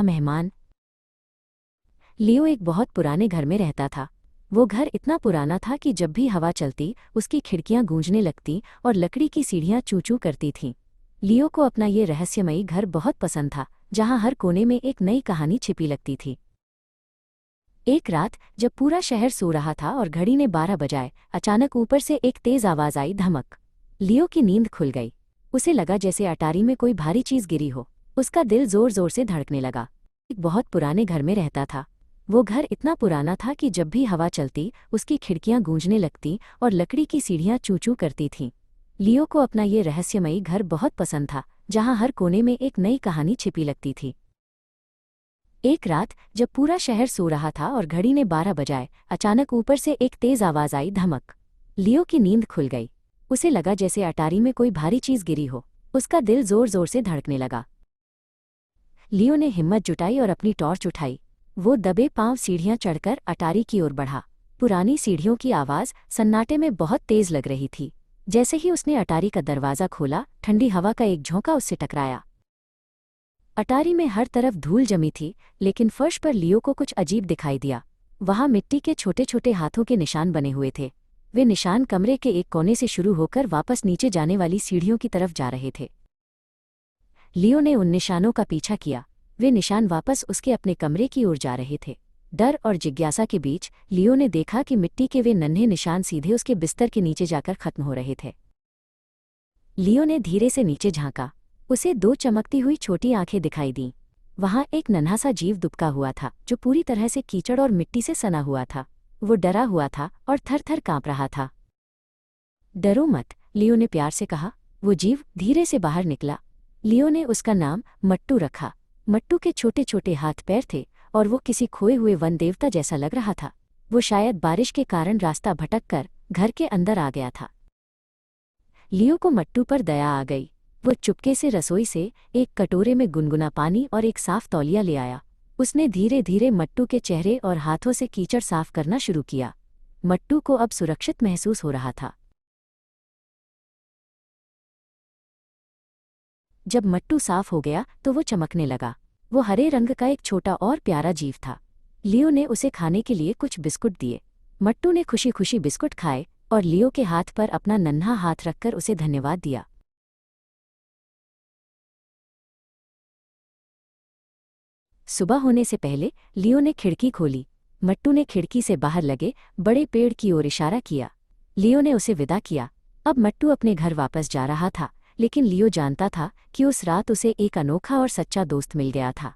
मेहमान। लियो एक बहुत पुराने घर में रहता था। वो घर इतना पुराना था कि जब भी हवा चलती उसकी खिड़कियां गूंजने लगती और लकड़ी की सीढ़ियां चू चू करती थीं। लियो को अपना ये रहस्यमयी घर बहुत पसंद था, जहां हर कोने में एक नई कहानी छिपी लगती थी। एक रात जब पूरा शहर सो रहा था और घड़ी ने 12 बजाए, अचानक ऊपर से एक तेज आवाज आई, धमक। लियो की नींद खुल गई। उसे लगा जैसे अटारी में कोई भारी चीज गिरी हो। उसका दिल जोर जोर से धड़कने लगा। एक बहुत पुराने घर में रहता था। वो घर इतना पुराना था कि जब भी हवा चलती उसकी खिड़कियां गूंजने लगती और लकड़ी की सीढ़ियां चू चू करती थीं। लियो को अपना ये रहस्यमयी घर बहुत पसंद था, जहां हर कोने में एक नई कहानी छिपी लगती थी। एक रात जब पूरा शहर सो रहा था और घड़ी ने 12 बजाए, अचानक ऊपर से एक तेज आवाज आई, धमक। लियो की नींद खुल गई। उसे लगा जैसे अटारी में कोई भारी चीज गिरी हो। उसका दिल जोर जोर से धड़कने लगा। लियो ने हिम्मत जुटाई और अपनी टॉर्च उठाई। वो दबे पांव सीढ़ियां चढ़कर अटारी की ओर बढ़ा। पुरानी सीढ़ियों की आवाज सन्नाटे में बहुत तेज लग रही थी। जैसे ही उसने अटारी का दरवाजा खोला, ठंडी हवा का एक झोंका उससे टकराया। अटारी में हर तरफ धूल जमी थी, लेकिन फर्श पर लियो को कुछ अजीब दिखाई दिया। वहां मिट्टी के छोटे छोटे हाथों के निशान बने हुए थे। वे निशान कमरे के एक कोने से शुरू होकर वापस नीचे जाने वाली सीढ़ियों की तरफ जा रहे थे। लियो ने उन निशानों का पीछा किया। वे निशान वापस उसके अपने कमरे की ओर जा रहे थे। डर और जिज्ञासा के बीच लियो ने देखा कि मिट्टी के वे नन्हे निशान सीधे उसके बिस्तर के नीचे जाकर खत्म हो रहे थे। लियो ने धीरे से नीचे झांका। उसे दो चमकती हुई छोटी आंखें दिखाई दीं। वहां एक नन्हा सा जीव दुबका हुआ था, जो पूरी तरह से कीचड़ और मिट्टी से सना हुआ था। वो डरा हुआ था और थर थर कांप रहा था। डरो मत, लियो ने प्यार से कहा। वो जीव धीरे से बाहर निकला। लियो ने उसका नाम मट्टू रखा। मट्टू के छोटे छोटे हाथ पैर थे और वो किसी खोए हुए वन देवता जैसा लग रहा था। वो शायद बारिश के कारण रास्ता भटक कर घर के अंदर आ गया था। लियो को मट्टू पर दया आ गई। वो चुपके से रसोई से एक कटोरे में गुनगुना पानी और एक साफ तौलिया ले आया। उसने धीरे धीरे मट्टू के चेहरे और हाथों से कीचड़ साफ करना शुरू किया। मट्टू को अब सुरक्षित महसूस हो रहा था। जब मट्टू साफ हो गया तो वो चमकने लगा। वो हरे रंग का एक छोटा और प्यारा जीव था। लियो ने उसे खाने के लिए कुछ बिस्कुट दिए। मट्टू ने खुशी खुशी बिस्कुट खाए और लियो के हाथ पर अपना नन्हा हाथ रखकर उसे धन्यवाद दिया। सुबह होने से पहले लियो ने खिड़की खोली। मट्टू ने खिड़की से बाहर लगे बड़े पेड़ की ओर इशारा किया। लियो ने उसे विदा किया। अब मट्टू अपने घर वापस जा रहा था, लेकिन लियो जानता था कि उस रात उसे एक अनोखा और सच्चा दोस्त मिल गया था।